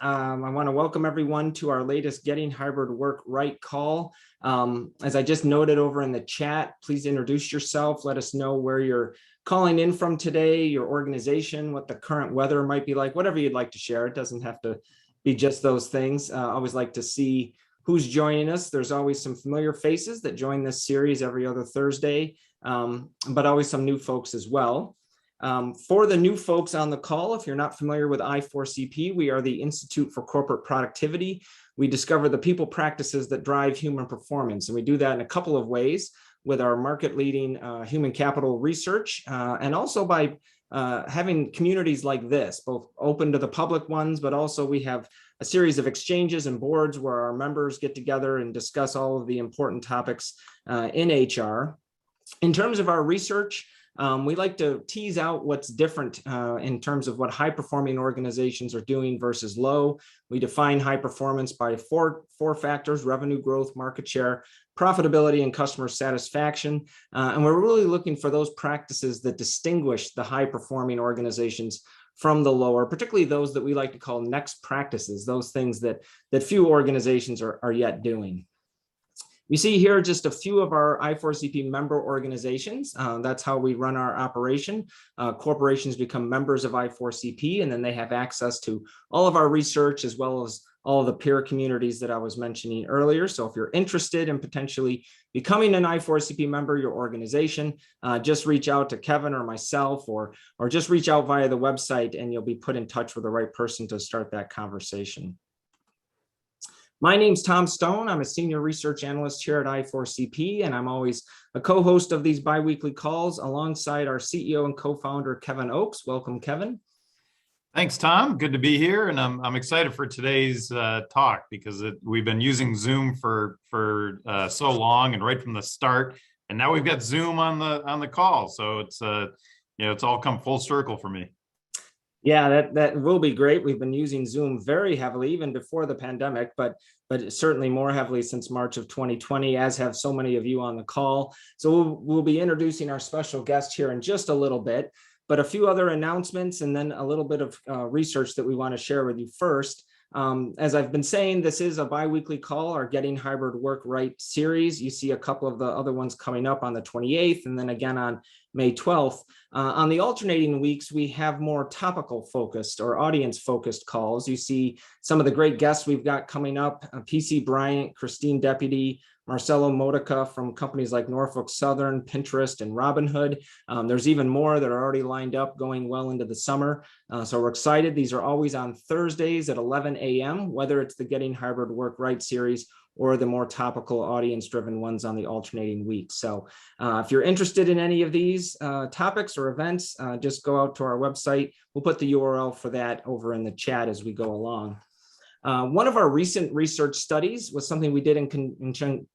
I want to welcome everyone to our latest Getting Hybrid Work Right call. As I just noted over in the chat, please introduce yourself. Let us know where you're calling in from today, your organization, what the current weather might be like, whatever you'd like to share. It doesn't have to be just those things. I always like to see who's joining us. There's always some familiar faces that join this series every other Thursday, but always some new folks as well. For the new folks on the call, if you're not familiar with I4CP, we are the Institute for Corporate Productivity. We discover the people practices that drive human performance, and we do that in a couple of ways with our market-leading human capital research, and also by having communities like this, both open to the public ones, but also we have a series of exchanges and boards where our members get together and discuss all of the important topics in HR. In terms of our research, we like to tease out what's different in terms of what high-performing organizations are doing versus low. We define high performance by four factors: revenue growth, market share, profitability, and customer satisfaction. And we're really looking for those practices that distinguish the high-performing organizations from the lower, particularly those that we like to call next practices, those things that few organizations are yet doing. You see here just a few of our I4CP member organizations. That's how we run our operation. Corporations become members of I4CP, and then they have access to all of our research as well as all of the peer communities that I was mentioning earlier. So if you're interested in potentially becoming an I4CP member, your organization, just reach out to Kevin or myself, or just reach out via the website and you'll be put in touch with the right person to start that conversation. My name's Tom Stone. I'm a senior research analyst here at I4CP, and I'm always a co-host of these biweekly calls alongside our CEO and co-founder, Kevin Oakes. Welcome, Kevin. Thanks, Tom. Good to be here, and I'm excited for today's talk because we've been using Zoom for so long and right from the start, and now we've got Zoom on the call. So it's it's all come full circle for me. Yeah, that will be great. We've been using Zoom very heavily even before the pandemic, but certainly more heavily since March of 2020, as have so many of you on the call. So we'll be introducing our special guest here in just a little bit, but a few other announcements and then a little bit of research that we want to share with you first. As I've been saying, this is a biweekly call, our Getting Hybrid Work Right series. You see a couple of the other ones coming up on the 28th and then again on May 12th. On the alternating weeks, we have more topical focused or audience focused calls. You see some of the great guests we've got coming up: PC Bryant, Christine Deputy, Marcelo Modica from companies like Norfolk Southern, Pinterest, and Robinhood. There's even more that are already lined up going well into the summer. So we're excited. These are always on Thursdays at 11 a.m., whether it's the Getting Hybrid Work Right series or the more topical audience-driven ones on the alternating weeks. So if you're interested in any of these topics or events, just go out to our website. We'll put the URL for that over in the chat as we go along. One of our recent research studies was something we did in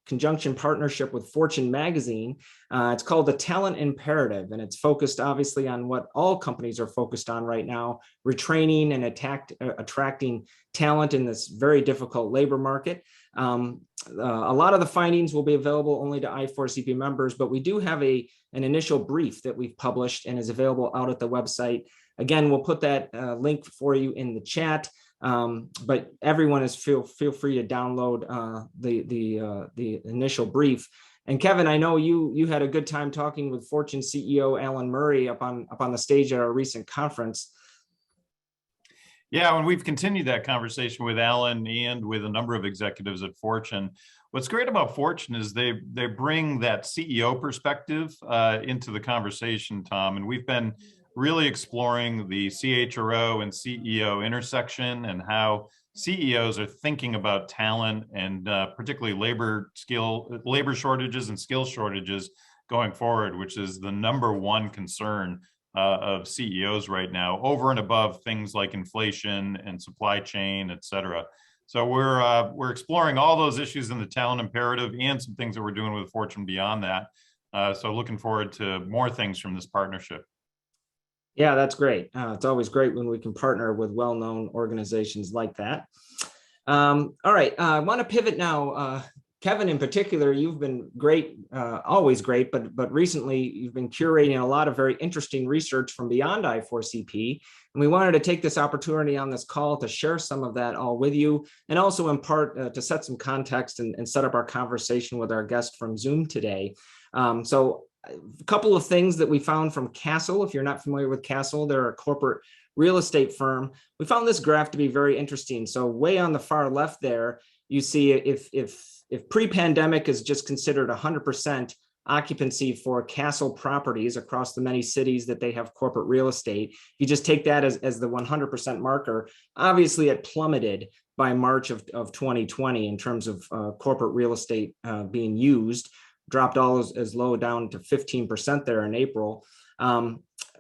conjunction partnership with Fortune magazine. It's called the Talent Imperative, and it's focused obviously on what all companies are focused on right now: retraining and attracting talent in this very difficult labor market. A lot of the findings will be available only to I4CP members, but we do have an initial brief that we've published and is available out at the website. Again, we'll put that link for you in the chat. But everyone is feel free to download the initial brief. And Kevin, I know you had a good time talking with Fortune CEO Alan Murray up on the stage at our recent conference. Yeah, and we've continued that conversation with Alan and with a number of executives at Fortune. What's great about Fortune is they bring that CEO perspective into the conversation, Tom, and we've been really exploring the CHRO and CEO intersection and how CEOs are thinking about talent and particularly labor shortages and skill shortages going forward, which is the #1 concern of CEOs right now, over and above things like inflation and supply chain, et cetera. So we're exploring all those issues in the talent imperative and some things that we're doing with Fortune beyond that. So looking forward to more things from this partnership. Yeah, that's great. It's always great when we can partner with well-known organizations like that. All right, I want to pivot now, Kevin, in particular, you've been great, always great, but recently you've been curating a lot of very interesting research from beyond I4CP. And we wanted to take this opportunity on this call to share some of that all with you, and also in part to set some context and set up our conversation with our guest from Zoom today. So a couple of things that we found from Castle. If you're not familiar with Castle, they're a corporate real estate firm. We found this graph to be very interesting. So way on the far left there, you see if pre-pandemic is just considered 100% occupancy for Castle properties across the many cities that they have corporate real estate, you just take that as the 100% marker. Obviously, it plummeted by March of 2020 in terms of corporate real estate being used, dropped all as low down to 15% there in April.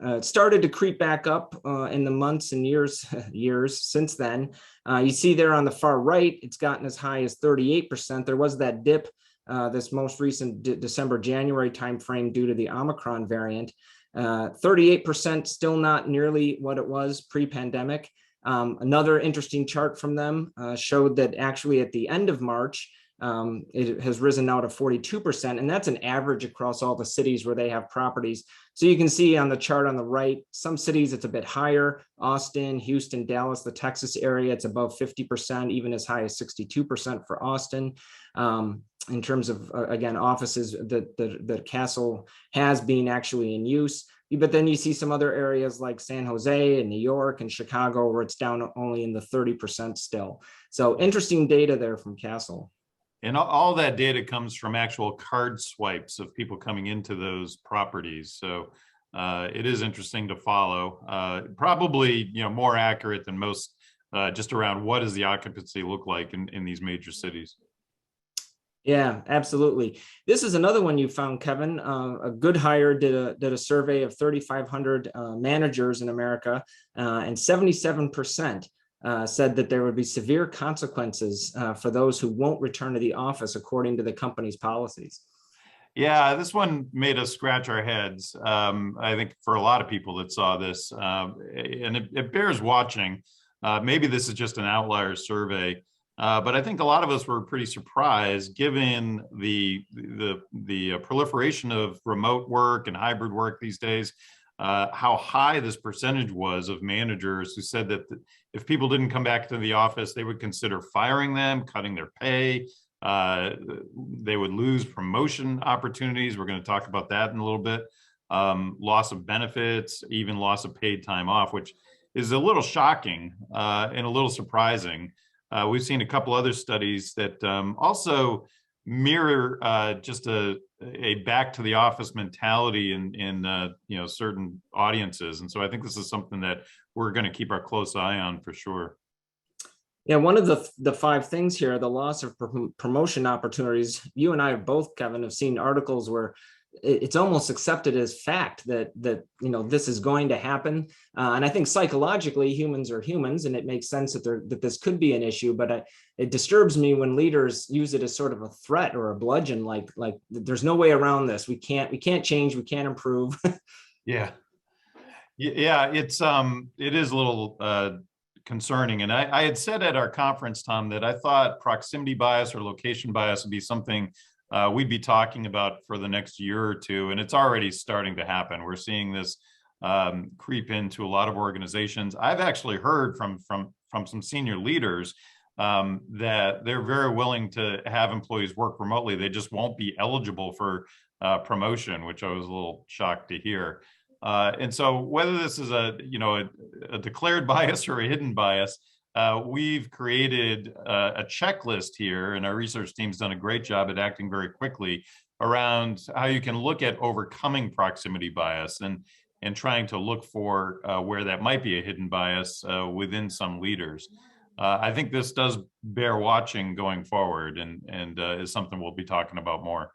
It started to creep back up in the months and years since then. You see there on the far right, it's gotten as high as 38%. There was that dip this most recent December, January timeframe due to the Omicron variant. 38% still not nearly what it was pre-pandemic. Another interesting chart from them showed that actually at the end of March, it has risen now to 42%, and that's an average across all the cities where they have properties. So you can see on the chart on the right, some cities it's a bit higher: Austin, Houston, Dallas, the Texas area, it's above 50%, even as high as 62% for Austin. In terms of, again, offices that Castle has been actually in use. But then you see some other areas like San Jose and New York and Chicago where it's down only in the 30% still. So interesting data there from Castle. And all that data comes from actual card swipes of people coming into those properties. So it is interesting to follow. Probably, more accurate than most, just around what does the occupancy look like in these major cities. Yeah, absolutely. This is another one you found, Kevin. A Good Hire did a survey of 3,500 managers in America, and 77% said that there would be severe consequences for those who won't return to the office according to the company's policies. Yeah, this one made us scratch our heads. I think for a lot of people that saw this, and it bears watching. Maybe this is just an outlier survey, but I think a lot of us were pretty surprised given the proliferation of remote work and hybrid work these days. How high this percentage was of managers who said that if people didn't come back to the office, they would consider firing them, cutting their pay. They would lose promotion opportunities. We're going to talk about that in a little bit. Loss of benefits, even loss of paid time off, which is a little shocking and a little surprising. We've seen a couple other studies that also mirror just a back to the office mentality in certain audiences, and so I think this is something that we're going to keep our close eye on for sure. Yeah, one of the 5 things here, the loss of promotion opportunities. You and I both, Kevin, have seen articles where it's almost accepted as fact that this is going to happen, and I think psychologically humans are humans, and it makes sense that this could be an issue. But it disturbs me when leaders use it as sort of a threat or a bludgeon, like there's no way around this. We can't change. We can't improve. Yeah, it is a little concerning. And I had said at our conference, Tom, that I thought proximity bias or location bias would be something we'd be talking about for the next year or two, and it's already starting to happen. We're seeing this creep into a lot of organizations. I've actually heard from some senior leaders that they're very willing to have employees work remotely. They just won't be eligible for promotion, which I was a little shocked to hear. And so whether this is a declared bias or a hidden bias, we've created a checklist here, and our research team's done a great job at acting very quickly around how you can look at overcoming proximity bias and trying to look for where that might be a hidden bias within some leaders. I think this does bear watching going forward, and is something we'll be talking about more.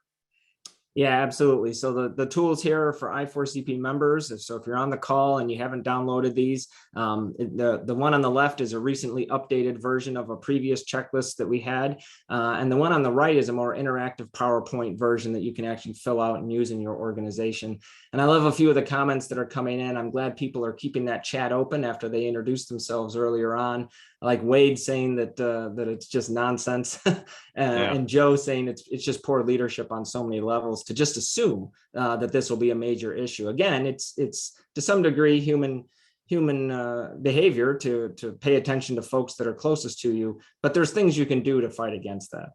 Yeah, absolutely. So the tools here are for I4CP members. So if you're on the call and you haven't downloaded these, the one on the left is a recently updated version of a previous checklist that we had. And the one on the right is a more interactive PowerPoint version that you can actually fill out and use in your organization. And I love a few of the comments that are coming in. I'm glad people are keeping that chat open after they introduced themselves earlier on. like Wade saying that that it's just nonsense, and Joe saying it's just poor leadership on so many levels to just assume that this will be a major issue. Again, it's to some degree human behavior to pay attention to folks that are closest to you, but there's things you can do to fight against that.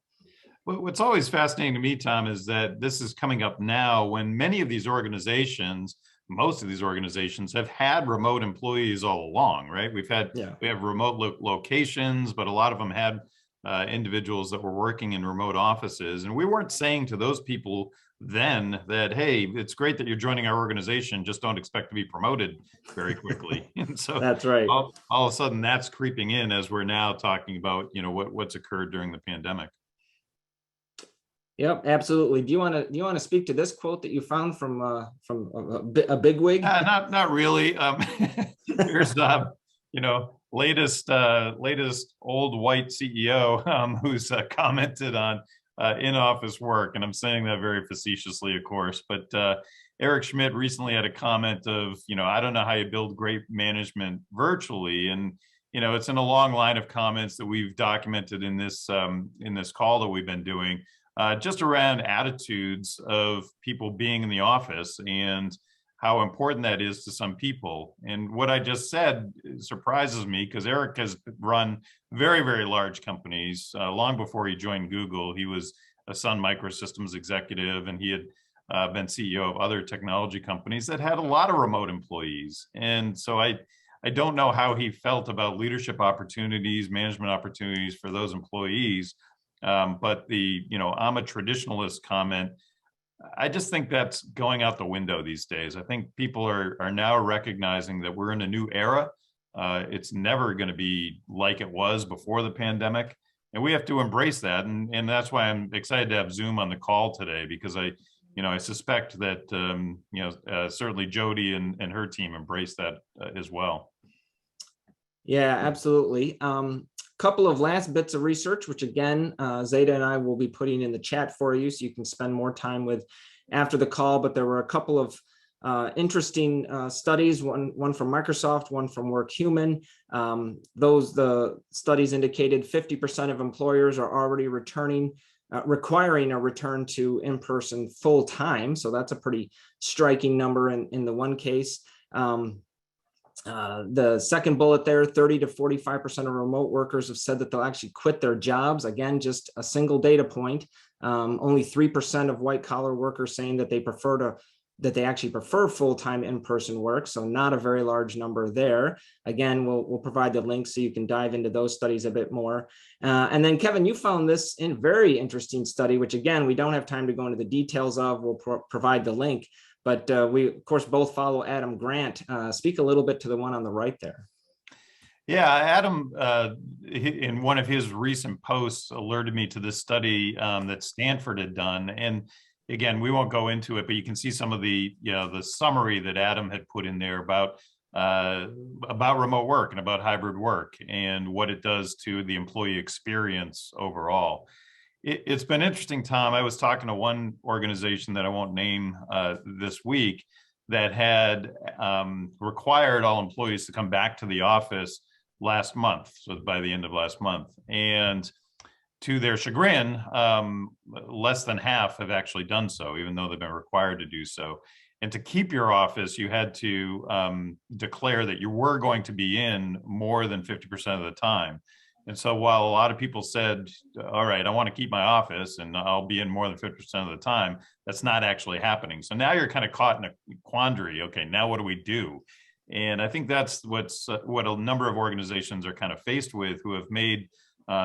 What's always fascinating to me, Tom, is that this is coming up now when many of these organizations, most of these organizations, have had remote employees all along, right? We have remote locations, but a lot of them had individuals that were working in remote offices. And we weren't saying to those people then that, hey, it's great that you're joining our organization, just don't expect to be promoted very quickly. And so that's right. All of a sudden that's creeping in as we're now talking about, what's occurred during the pandemic. Yep, absolutely. Do you want to speak to this quote that you found from a bigwig? Not really. Here's latest old white CEO who's commented on in-office work, and I'm saying that very facetiously, of course. But Eric Schmidt recently had a comment of, I don't know how you build great management virtually, and it's in a long line of comments that we've documented in this call that we've been doing. Just around attitudes of people being in the office and how important that is to some people. And what I just said surprises me because Eric has run very, very large companies. Long before he joined Google, he was a Sun Microsystems executive, and he had been CEO of other technology companies that had a lot of remote employees. And so I don't know how he felt about leadership opportunities, management opportunities for those employees. But the, I'm a traditionalist comment, I just think that's going out the window these days. I think people are now recognizing that we're in a new era. It's never going to be like it was before the pandemic. And we have to embrace that. And that's why I'm excited to have Zoom on the call today, because I suspect that, certainly Jodi and her team embrace that as well. Yeah, absolutely. Couple of last bits of research, which again, Zeta and I will be putting in the chat for you so you can spend more time with after the call. But there were a couple of interesting studies, one from Microsoft, one from WorkHuman. The studies indicated 50% of employers are already requiring a return to in-person full time. So that's a pretty striking number in the one case. The second bullet there, 30 to 45% of remote workers have said that they'll actually quit their jobs. Again, just a single data point. Only 3% of white collar workers saying that they actually prefer full-time in-person work. So not a very large number there. Again, we'll provide the link so you can dive into those studies a bit more. And then Kevin, you found this very interesting study, which again, we don't have time to go into the details of. We'll provide the link. But we, of course, both follow Adam Grant. Speak a little bit to the one on the right there. Yeah, Adam, in one of his recent posts, alerted me to this study that Stanford had done. And again, we won't go into it, but you can see some of the summary that Adam had put in there about remote work and about hybrid work and what it does to the employee experience overall. It's been interesting, Tom. I was talking to one organization that I won't name this week that had required all employees to come back to the office last month, so by the end of last month. And to their chagrin, less than half have actually done so, even though they've been required to do so. And to keep your office, you had to declare that you were going to be in more than 50% of the time. And so while a lot of people said, all right, I want to keep my office and I'll be in more than 50% of the time, that's not actually happening. So now you're kind of caught in a quandary. Okay, now what do we do? And I think that's what a number of organizations are kind of faced with, who have made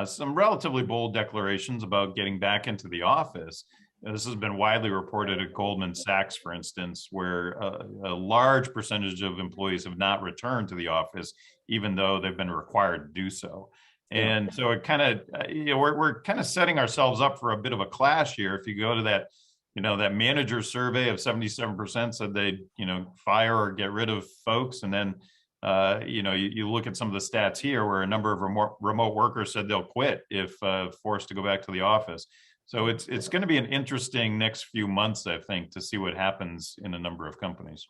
some relatively bold declarations about getting back into the office. This has been widely reported at Goldman Sachs, for instance, where a large percentage of employees have not returned to the office, even though they've been required to do so. And so it kind of, we're kind of setting ourselves up for a bit of a clash here. If you go to that, that manager survey of 77% said they'd, fire or get rid of folks. And then, you look at some of the stats here where a number of remote workers said they'll quit if forced to go back to the office. So it's going to be an interesting next few months, I think, to see what happens in a number of companies.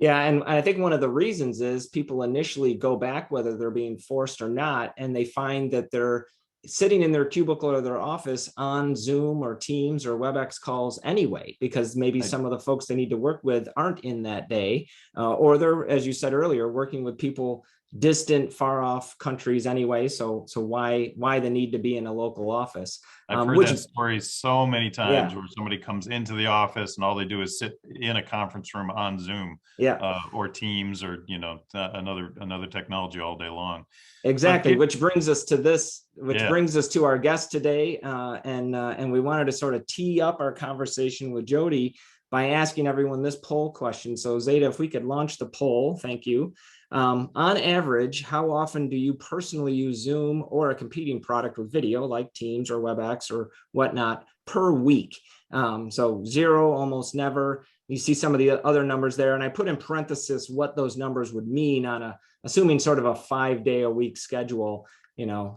Yeah, and I think one of the reasons is people initially go back, whether they're being forced or not, and they find that they're sitting in their cubicle or their office on Zoom or Teams or WebEx calls anyway, because maybe some of the folks they need to work with aren't in that day, or they're, as you said earlier, working with people distant, far off countries anyway. So why the need to be in a local office? I've heard Which that is, story so many times yeah, where somebody comes into the office and all they do is sit in a conference room on Zoom yeah. or Teams or another technology all day long. But Exactly, which brings us to this, which yeah, brings us to our guest today, and we wanted to sort of tee up our conversation with Jodi by asking everyone this poll question. So Zeta, if we could launch the poll, thank you. On average, how often do you personally use Zoom or a competing product with video like Teams or WebEx or whatnot per week? So 0, almost never. You see some of the other numbers there, and I put in parenthesis what those numbers would mean on a, assuming sort of a 5-day-a-week schedule.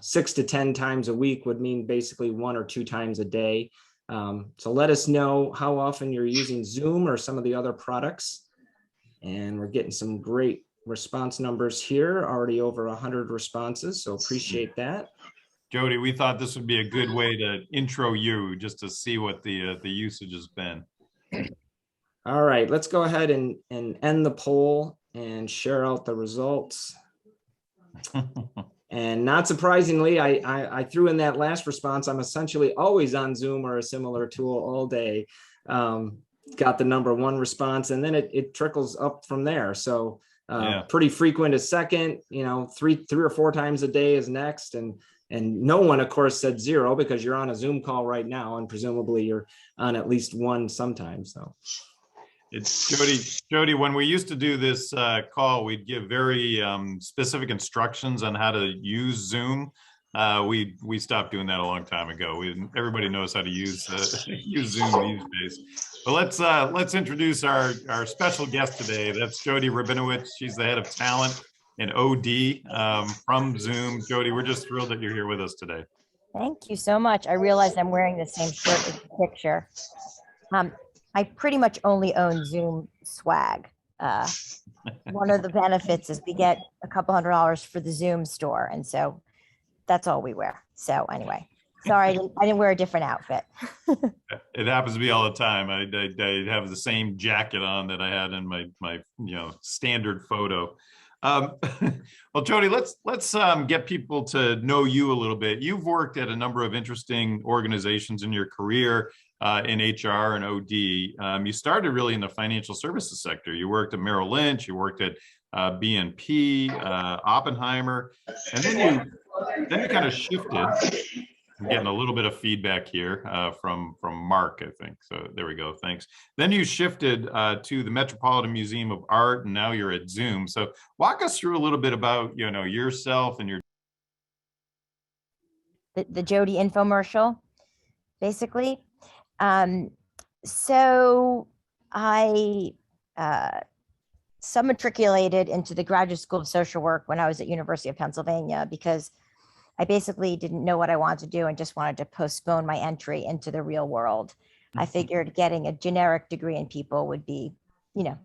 6 to 10 times a week would mean basically 1 or 2 times a day. So let us know how often you're using Zoom or some of the other products. And we're getting some great response numbers here, already over 100 responses. So appreciate that. Jodi, we thought this would be a good way to intro you just to see what the usage has been. All right, let's go ahead and end the poll and share out the results. And not surprisingly, I threw in that last response. I'm essentially always on Zoom or a similar tool all day. Got the #1 response, and then it trickles up from there. So pretty frequent is second, 3 or 4 times a day is next. And no one, of course, said 0 because you're on a Zoom call right now, and presumably you're on at least 1 sometimes. So. It's Jodi, when we used to do this call, we'd give very specific instructions on how to use Zoom. We stopped doing that a long time ago. Everybody knows how to use use Zoom these days. But let's introduce our special guest today. That's Jodi Rabinowitz. She's the head of talent and OD from Zoom. Jodi, we're just thrilled that you're here with us today. Thank you so much. I realize I'm wearing the same shirt as the picture. I pretty much only own Zoom swag. One of the benefits is we get a couple $100 for the Zoom store. And so that's all we wear. So anyway, sorry, I didn't wear a different outfit. It happens to be all the time. I have the same jacket on that I had in my standard photo. Well, Jodi, let's get people to know you a little bit. You've worked at a number of interesting organizations in your career in HR and OD. You started really in the financial services sector. You worked at Merrill Lynch, you worked at BNP, Oppenheimer, and then you kind of shifted. I'm getting a little bit of feedback here from Mark, I think. So there we go. Thanks. Then you shifted to the Metropolitan Museum of Art, and now you're at Zoom. So walk us through a little bit about yourself and your the Jodi infomercial, basically. So I submatriculated into the Graduate School of Social Work when I was at University of Pennsylvania because I basically didn't know what I wanted to do and just wanted to postpone my entry into the real world. I figured getting a generic degree in people would be,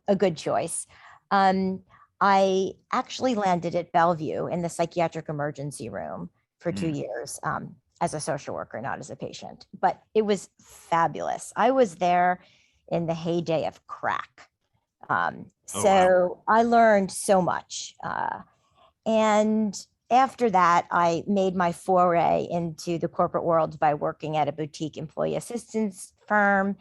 a good choice. I actually landed at Bellevue in the psychiatric emergency room for 2 years as a social worker, not as a patient, but it was fabulous. I was there in the heyday of crack. So I learned so much. And after that, I made my foray into the corporate world by working at a boutique employee assistance firm.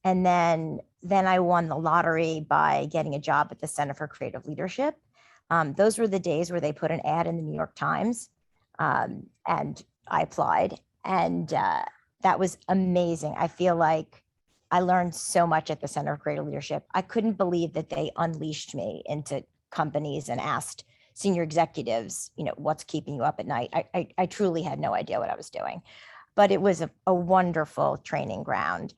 And then I won the lottery by getting a job at the Center for Creative Leadership. Those were the days where they put an ad in the New York Times, and I applied, and that was amazing. I feel like I learned so much at the Center for Creative Leadership. I couldn't believe that they unleashed me into companies and asked senior executives, what's keeping you up at night? I truly had no idea what I was doing, but it was a wonderful training ground.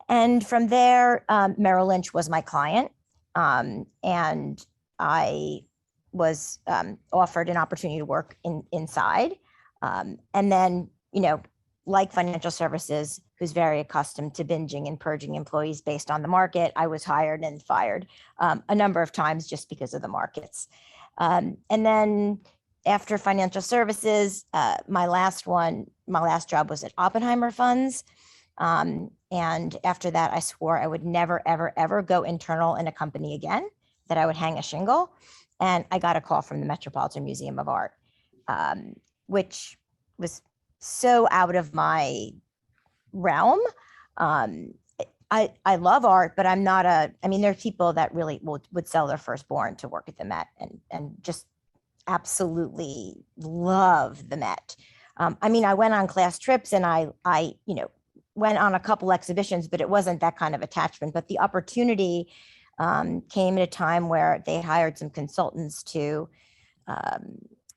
And from there, Merrill Lynch was my client, and I was offered an opportunity to work inside. And then, like financial services, who's very accustomed to binging and purging employees based on the market, I was hired and fired a number of times just because of the markets. And then after financial services, my last job was at Oppenheimer Funds. And after that, I swore I would never, ever, ever go internal in a company again, that I would hang a shingle. And I got a call from the Metropolitan Museum of Art, which was so out of my realm. I love art, but I'm not I mean, there's people that really would sell their firstborn to work at the Met and just absolutely love the Met. I mean, I went on class trips and I went on a couple exhibitions, but it wasn't that kind of attachment. But the opportunity came at a time where they hired some consultants to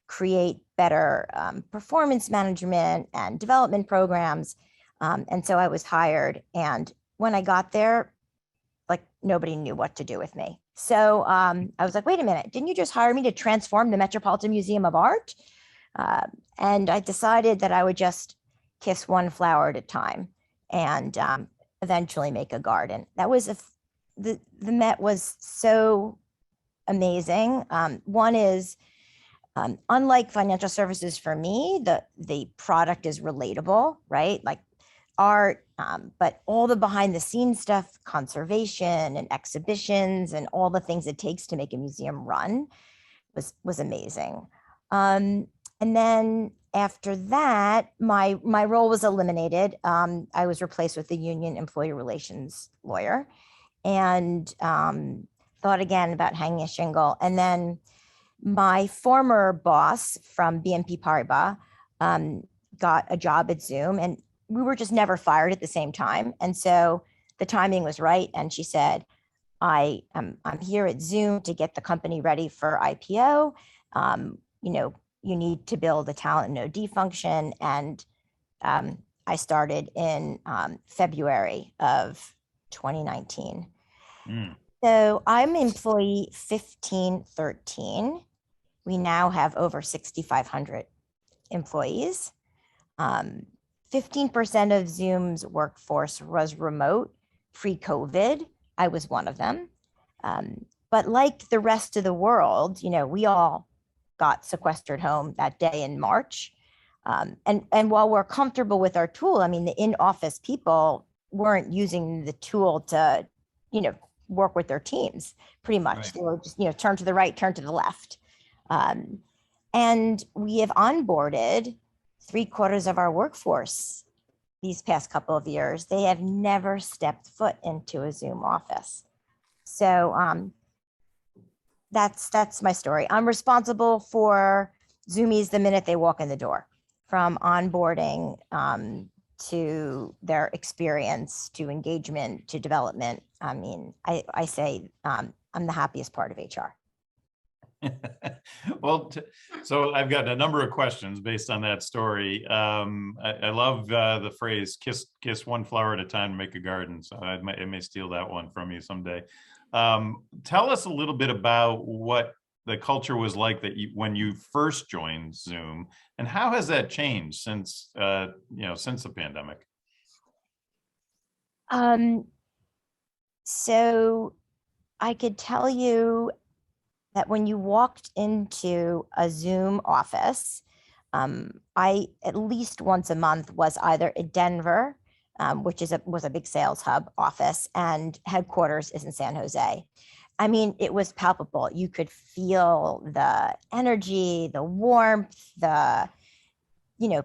create better performance management and development programs. And so I was hired. And when I got there, like nobody knew what to do with me. So I was like, wait a minute, didn't you just hire me to transform the Metropolitan Museum of Art? And I decided that I would just kiss one flower at a time and eventually make a garden. That was the Met was so amazing. One is, unlike financial services for me, the product is relatable, right? Like art, but all the behind the scenes stuff, conservation and exhibitions and all the things it takes to make a museum run was amazing. And then after that, my role was eliminated. I was replaced with a union employee relations lawyer, and thought again about hanging a shingle. And then my former boss from BNP Paribas got a job at Zoom, and we were just never fired at the same time. And so the timing was right. And she said, I'm here at Zoom to get the company ready for IPO. You need to build a talent and OD function. And I started in February of 2019. So I'm employee 1513. We now have over 6,500 employees. 15% of Zoom's workforce was remote pre-COVID. I was one of them. But like the rest of the world, we all got sequestered home that day in March. And while we're comfortable with our tool, I mean, the in-office people weren't using the tool to, work with their teams pretty much. Right. They were just, turn to the right, turn to the left. And we have onboarded 3/4 of our workforce these past couple of years. They have never stepped foot into a Zoom office. So that's my story. I'm responsible for Zoomies the minute they walk in the door, from onboarding to their experience, to engagement, to development. I mean, I say I'm the happiest part of HR. Well, so I've got a number of questions based on that story. I love the phrase kiss one flower at a time to make a garden. So I may steal that one from you someday. Tell us a little bit about what the culture was like when you first joined Zoom, and how has that changed since since the pandemic? So I could tell you that when you walked into a Zoom office, I at least once a month was either at Denver, which was a big sales hub office, and headquarters is in San Jose. I mean, it was palpable. You could feel the energy, the warmth,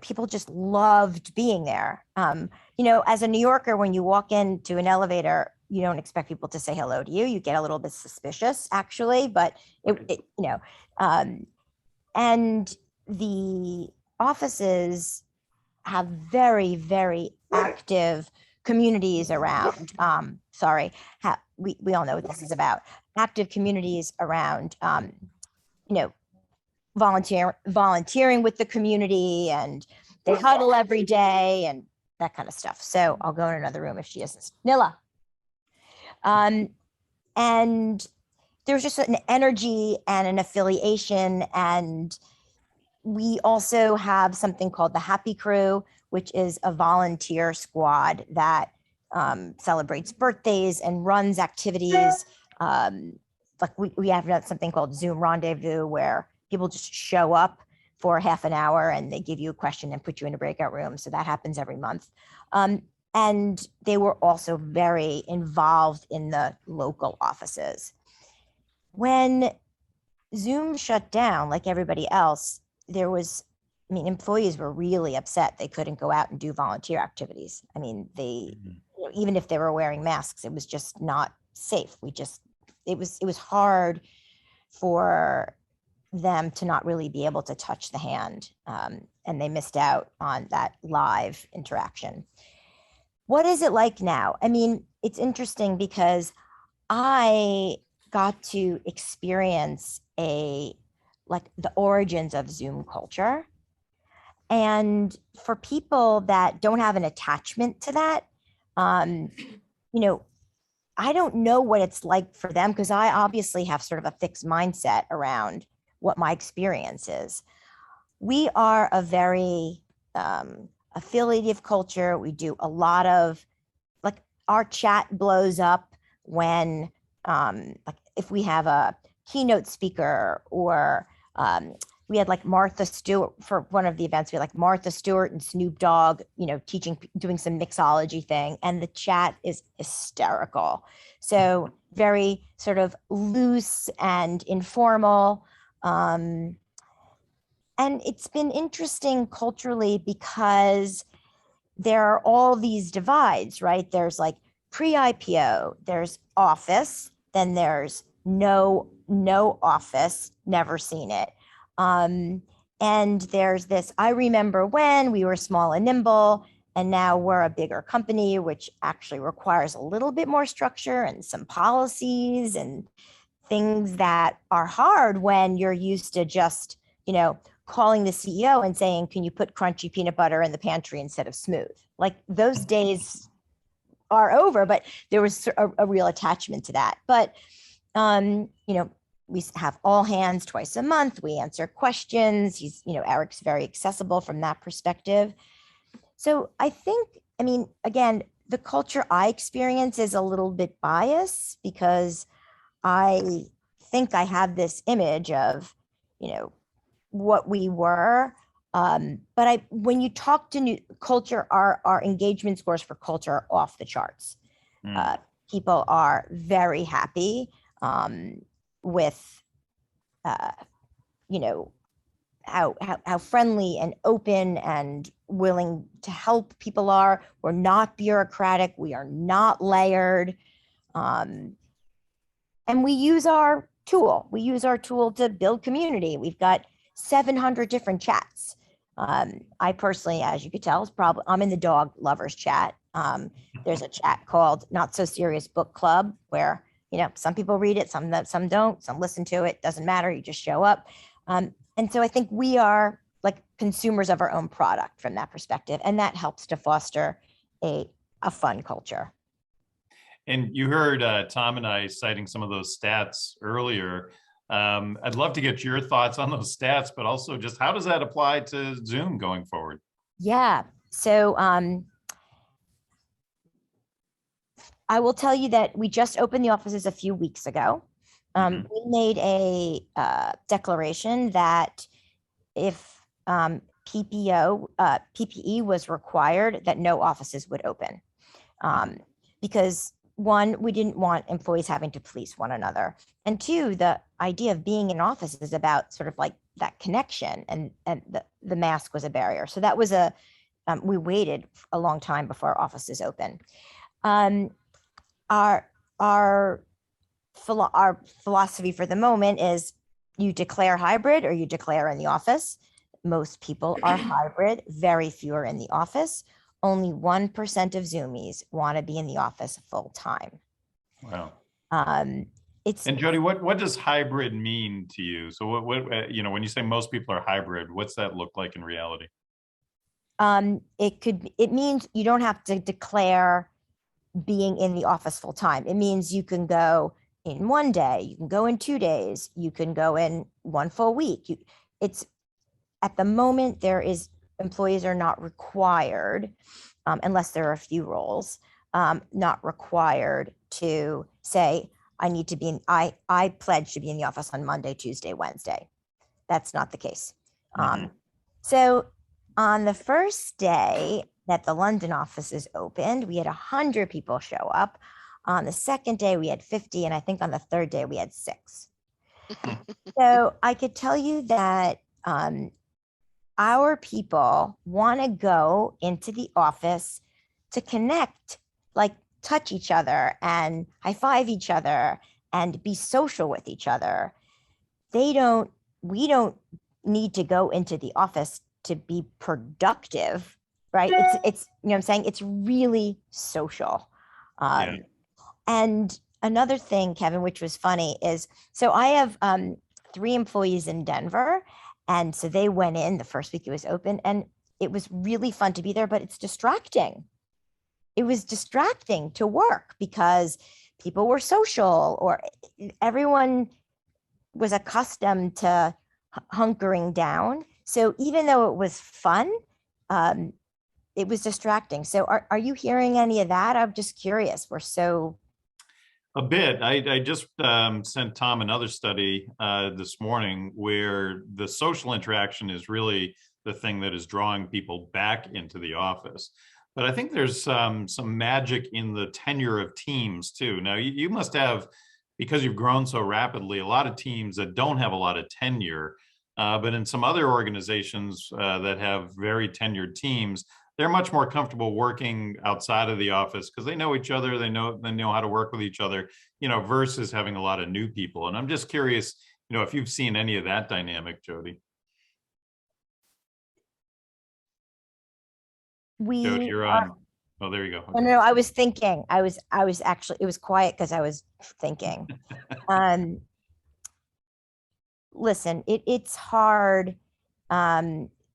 people just loved being there. As a New Yorker, when you walk into an elevator, you don't expect people to say hello to you. You get a little bit suspicious, actually, but and the offices have very, very active communities around. We all know what this is about. Active communities around, volunteering with the community, and they huddle every day and that kind of stuff. So I'll go in another room if she isn't. Nilla. And there's just an energy and an affiliation, and We also have something called the Happy Crew, which is a volunteer squad that celebrates birthdays and runs activities. Like we have something called Zoom Rendezvous, where people just show up for half an hour and they give you a question and put you in a breakout room. So that happens every month. And they were also very involved in the local offices. When Zoom shut down, like everybody else, employees were really upset. They couldn't go out and do volunteer activities. I mean, even if they were wearing masks, it was just not safe. It was hard for them to not really be able to touch the hand, and they missed out on that live interaction. What is it like now? I mean, it's interesting because I got to experience the origins of Zoom culture. And for people that don't have an attachment to that, I don't know what it's like for them, because I obviously have sort of a fixed mindset around what my experience is. We are a very affiliative culture. We do a lot of, like, our chat blows up when like if we have a keynote speaker, or we had like Martha Stewart for one of the events. We had like Martha Stewart and Snoop Dogg, doing some mixology thing, and the chat is hysterical. So very sort of loose and informal. And it's been interesting culturally because there are all these divides, right? There's like pre-IPO, there's office, then there's no office, never seen it. And there's this, I remember when we were small and nimble, and now we're a bigger company, which actually requires a little bit more structure and some policies and things that are hard when you're used to just, calling the CEO and saying, can you put crunchy peanut butter in the pantry instead of smooth? Like, those days are over, but there was a real attachment to that. But, we have all hands twice a month. We answer questions. Eric's very accessible from that perspective. So I think, again, the culture I experience is a little bit biased, because I think I have this image of, what we were. But when you talk to new culture, our engagement scores for culture are off the charts. People are very happy with, how friendly and open and willing to help people are. We're not bureaucratic. We are not layered. And we use our tool. We use our tool to build community. We've got 700 different chats. I personally, as you could tell, I'm in the dog lovers chat. There's a chat called Not So Serious Book Club, where, some people read it, some don't, some listen to it, doesn't matter, you just show up. And so I think we are like consumers of our own product from that perspective, and that helps to foster a fun culture. And you heard Tom and I citing some of those stats earlier. I'd love to get your thoughts on those stats, but also just how does that apply to Zoom going forward? Yeah. So I will tell you that we just opened the offices a few weeks ago. We made a declaration that if PPE was required, that no offices would open. Because one, we didn't want employees having to police one another. And two, the idea of being in office is about sort of like that connection, and the mask was a barrier. So that was we waited a long time before our offices open. Our philosophy for the moment is you declare hybrid or you declare in the office. Most people are hybrid, very few are in the office. Only 1% of Zoomies want to be in the office full time. Wow. And Jodi, what does hybrid mean to you? So what when you say most people are hybrid, what's that look like in reality? It means you don't have to declare being in the office full time. It means you can go in one day, you can go in 2 days, you can go in one full week. at the moment, employees are not required, unless there are a few roles, not required to say, I pledge to be in the office on Monday, Tuesday, Wednesday. That's not the case. So on the first day that the London office is opened, we had 100 people show up. On the second day, we had 50. And I think on the third day, we had 6. So I could tell you that our people want to go into the office to connect, like touch each other and high five each other and be social with each other. We don't need to go into the office to be productive, right? It's you know what I'm saying? It's really social. And another thing, Kevin, which was funny is, so I have 3 employees in Denver. And so they went in the first week it was open, and it was really fun to be there, but it's distracting. It was distracting to work because people were social, or everyone was accustomed to hunkering down. So even though it was fun, it was distracting. So are you hearing any of that? I'm just curious. We're so... A bit. I just sent Tom another study this morning where the social interaction is really the thing that is drawing people back into the office. But I think there's some magic in the tenure of teams too. Now you must have, because you've grown so rapidly, a lot of teams that don't have a lot of tenure. But in some other organizations that have very tenured teams, they're much more comfortable working outside of the office because they know each other, they know how to work with each other, versus having a lot of new people. And I'm just curious, if you've seen any of that dynamic, Jodi. Jodi, you're on. Oh, there you go. Okay. No, I was thinking. I was actually, it was quiet because I was thinking. Listen, it's hard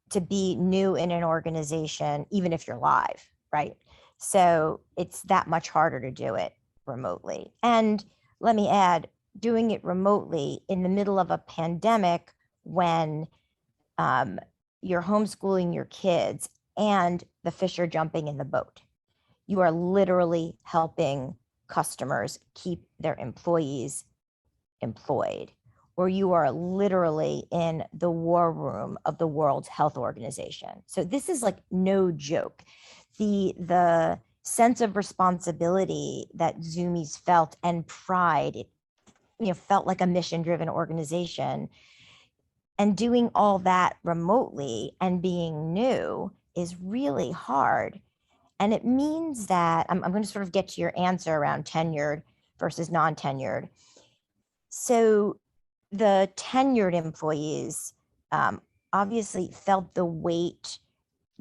to be new in an organization, even if you're live, right? So it's that much harder to do it remotely. And let me add, doing it remotely in the middle of a pandemic when you're homeschooling your kids and the fish are jumping in the boat. You are literally helping customers keep their employees employed, or you are literally in the war room of the World Health Organization. So this is like no joke. The sense of responsibility that Zoomies felt and pride, it felt like a mission-driven organization. And doing all that remotely and being new is really hard. And it means that, I'm going to sort of get to your answer around tenured versus non-tenured. So the tenured employees obviously felt the weight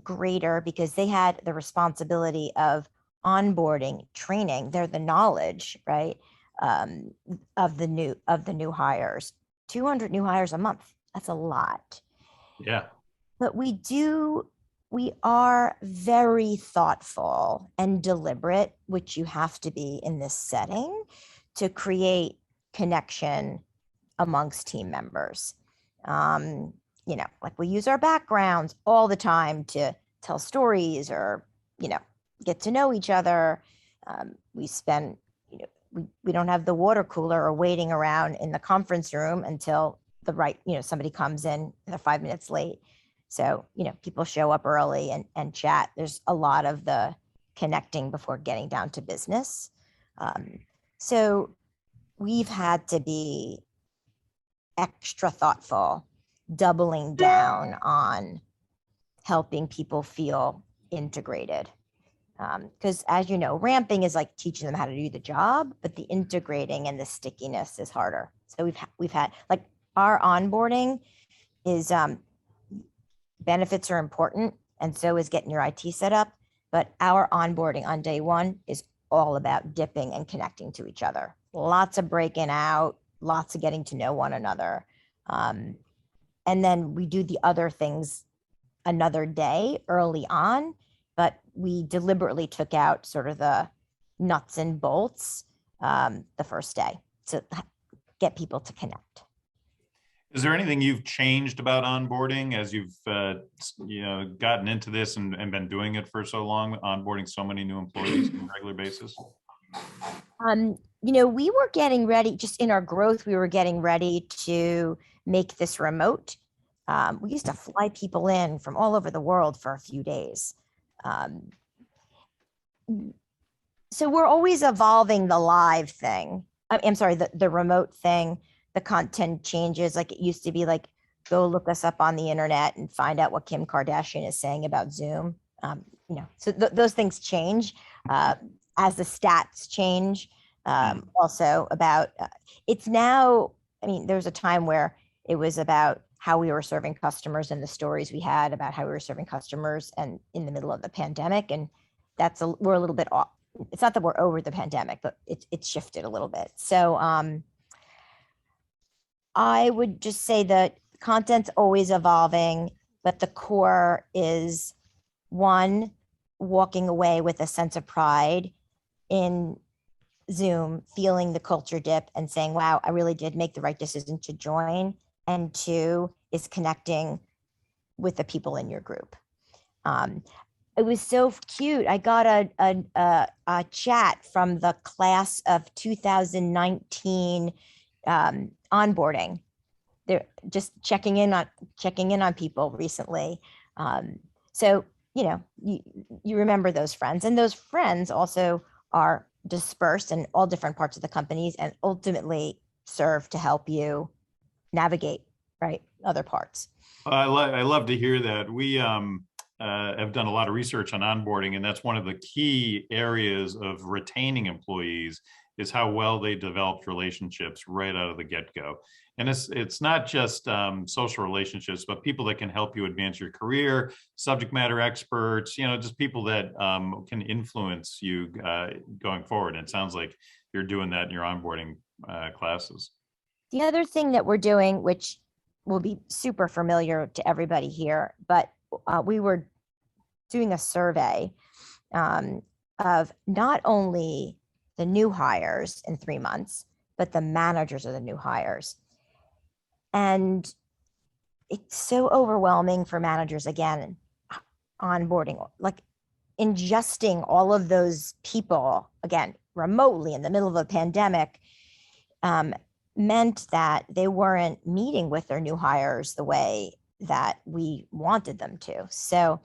greater because they had the responsibility of onboarding, training. They're the knowledge, right, of the new hires. 200 new hires a month. That's a lot. Yeah. But we are very thoughtful and deliberate, which you have to be in this setting, to create connection amongst team members. Like we use our backgrounds all the time to tell stories or, get to know each other. We spend, we don't have the water cooler or waiting around in the conference room until somebody comes in, they're 5 minutes late. So, people show up early and chat. There's a lot of the connecting before getting down to business. So we've had to be extra thoughtful, doubling down on helping people feel integrated. Because as you know, ramping is like teaching them how to do the job, but the integrating and the stickiness is harder. So we've had, like, our onboarding is benefits are important, and so is getting your IT set up. But our onboarding on day one is all about dipping and connecting to each other. Lots of breaking out, lots of getting to know one another. And then we do the other things another day early on, but we deliberately took out sort of the nuts and bolts the first day to get people to connect. Is there anything you've changed about onboarding as you've gotten into this and been doing it for so long, onboarding so many new employees on a regular basis? We were getting ready, just in our growth, we were getting ready to make this remote. We used to fly people in from all over the world for a few days. So we're always evolving the live thing. I'm sorry, the remote thing. The content changes. Like it used to be like, go look us up on the internet and find out what Kim Kardashian is saying about Zoom. So those things change as the stats change. Also about, it's now, there was a time where it was about how we were serving customers and the stories we had about how we were serving customers and in the middle of the pandemic. And we're a little bit off. It's not that we're over the pandemic, but it's shifted a little bit. So I would just say that content's always evolving, but the core is, one, walking away with a sense of pride in Zoom, feeling the culture dip and saying, wow, I really did make the right decision to join. And two is connecting with the people in your group. It was so cute. I got a chat from the class of 2019 onboarding. They're just checking in on people recently. So you remember those friends, and those friends also are dispersed in all different parts of the companies and ultimately serve to help you navigate other parts. I love to hear that. We have done a lot of research on onboarding, and that's one of the key areas of retaining employees is how well they developed relationships right out of the get-go. And it's not just social relationships, but people that can help you advance your career, subject matter experts, just people that can influence you going forward. And it sounds like you're doing that in your onboarding classes. The other thing that we're doing, which will be super familiar to everybody here, but we were doing a survey of not only the new hires in 3 months, but the managers of the new hires. And it's so overwhelming for managers, again, onboarding, like ingesting all of those people, again, remotely in the middle of a pandemic, meant that they weren't meeting with their new hires the way that we wanted them to. So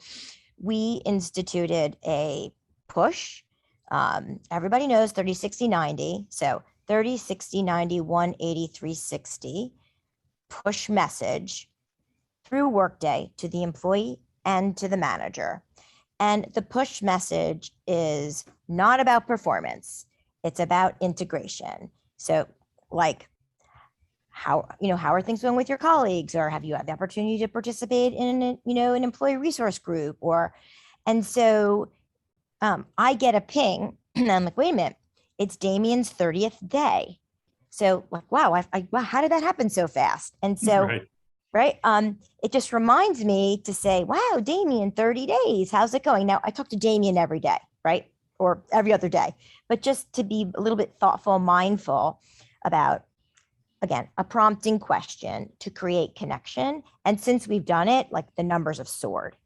we instituted a push. Everybody knows 30, 60, 90. So 30, 60, 90, 180, 360 push message through Workday to the employee and to the manager. And the push message is not about performance. It's about integration. So like, how are things going with your colleagues, or have you had the opportunity to participate in an employee resource group, and so I get a ping and I'm like, wait a minute, it's Damien's 30th day. So like, wow, wow, how did that happen so fast? And so, it just reminds me to say, wow, Damien, 30 days, how's it going? Now I talk to Damien every day, right? Or every other day, but just to be a little bit thoughtful, mindful about, again, a prompting question to create connection. And since we've done it, like the numbers have soared.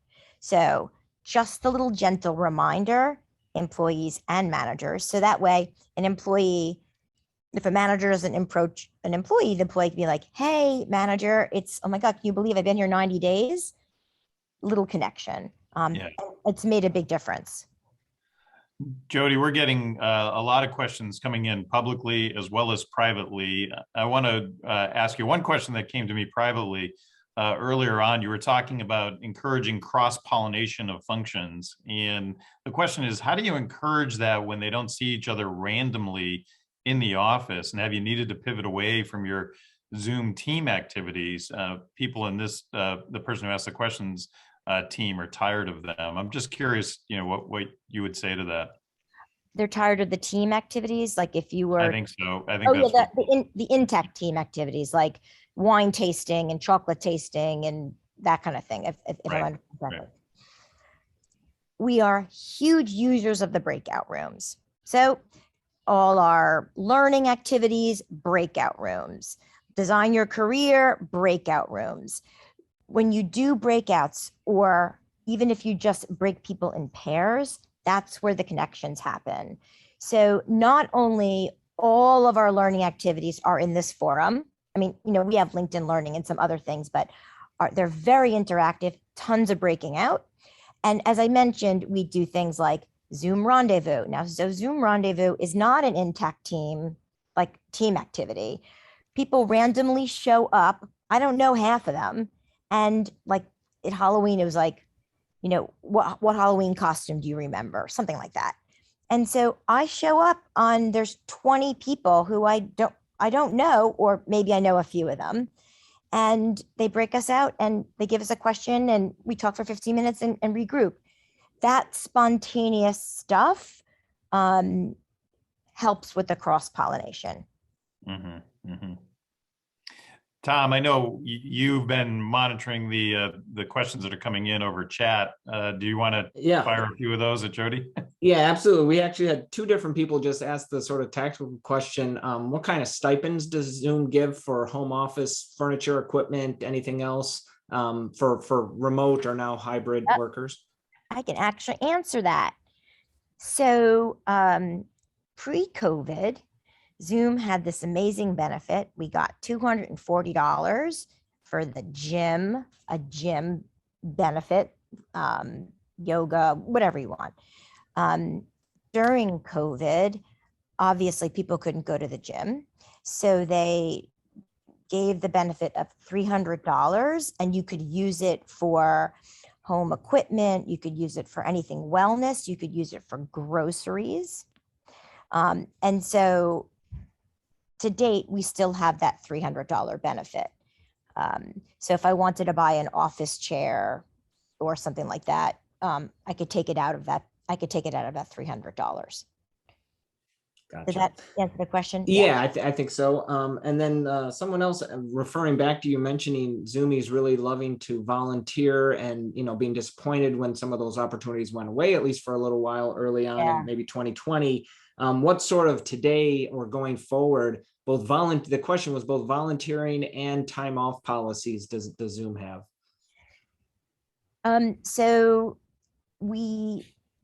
So just a little gentle reminder, employees and managers. So that way an employee, if a manager doesn't approach an employee, the employee can be like, hey, manager, oh my God, can you believe I've been here 90 days? Little connection. It's made a big difference. Jodi, we're getting a lot of questions coming in publicly as well as privately. I want to ask you one question that came to me privately earlier on. You were talking about encouraging cross-pollination of functions. And the question is, how do you encourage that when they don't see each other randomly in the office? And have you needed to pivot away from your Zoom team activities? People in this, the person who asked the questions, team are tired of them. I'm just curious, what you would say to that. They're tired of the team activities. Like if you were, I think so. I think that's the in-tech team activities, like wine tasting and chocolate tasting and that kind of thing. If I understand correctly. We are huge users of the breakout rooms. So all our learning activities, breakout rooms, design your career, breakout rooms. When you do breakouts, or even if you just break people in pairs, that's where the connections happen. So not only all of our learning activities are in this forum. I mean, we have LinkedIn Learning and some other things, but they're very interactive, tons of breaking out. And as I mentioned, we do things like Zoom Rendezvous. Now, so Zoom Rendezvous is not an intact team, like team activity. People randomly show up. I don't know half of them. And like at Halloween, it was like, what Halloween costume do you remember? Something like that. And so I show up there's 20 people who I don't know, or maybe I know a few of them. And they break us out and they give us a question and we talk for 15 minutes and regroup. That spontaneous stuff helps with the cross-pollination. Mm-hmm, mm-hmm. Tom, I know you've been monitoring the questions that are coming in over chat. Do you want to fire a few of those at Jodi? Yeah, absolutely. We actually had two different people just ask the sort of tactical question. What kind of stipends does Zoom give for home office furniture, equipment, anything else for remote or now hybrid workers? I can actually answer that. So pre-COVID, Zoom had this amazing benefit. We got $240 for the gym, a gym benefit, yoga, whatever you want. During COVID, obviously people couldn't go to the gym. So they gave the benefit of $300 and you could use it for home equipment. You could use it for anything wellness. You could use it for groceries. And so to date, we still have that $300 benefit. So if I wanted to buy an office chair or something like that, I could take it out of that. I could take it out of that $300. Gotcha. Does that answer the question? Yeah, I think so. And then someone else referring back to you mentioning Zoomies really loving to volunteer and, being disappointed when some of those opportunities went away, at least for a little while early on in maybe 2020. What sort of today or going forward, the question was both volunteering and time off policies does Zoom have? So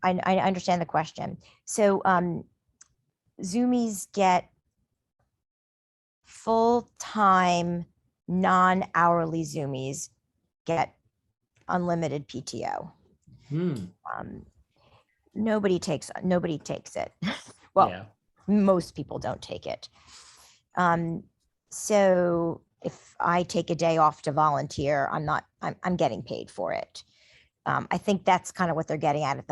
I understand the question. So Zoomies get full-time, non-hourly Zoomies get unlimited PTO. Nobody takes it. Well, most people don't take it. So if I take a day off to volunteer, I'm getting paid for it. I think that's kind of what they're getting at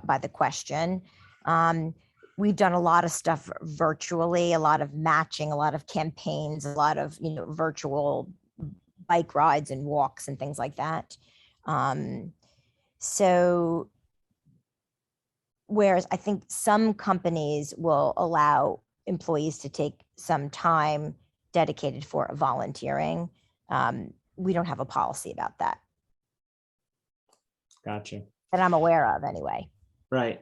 by the question. We've done a lot of stuff virtually, a lot of matching, a lot of campaigns, a lot of, virtual bike rides and walks and things like that. So whereas I think some companies will allow employees to take some time dedicated for volunteering. We don't have a policy about that. Gotcha. That I'm aware of anyway. Right.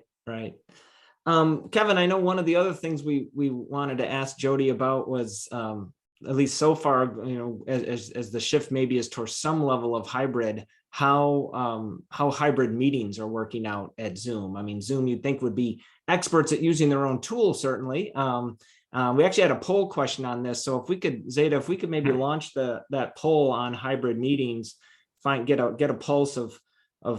Kevin, I know one of the other things we wanted to ask Jodi about was, at least so far, as the shift maybe is towards some level of hybrid, how hybrid meetings are working out at Zoom. I mean, Zoom you'd think would be experts at using their own tools, certainly. We actually had a poll question on this. So if we could, Zeta, if we could maybe launch that poll on hybrid meetings, get a pulse of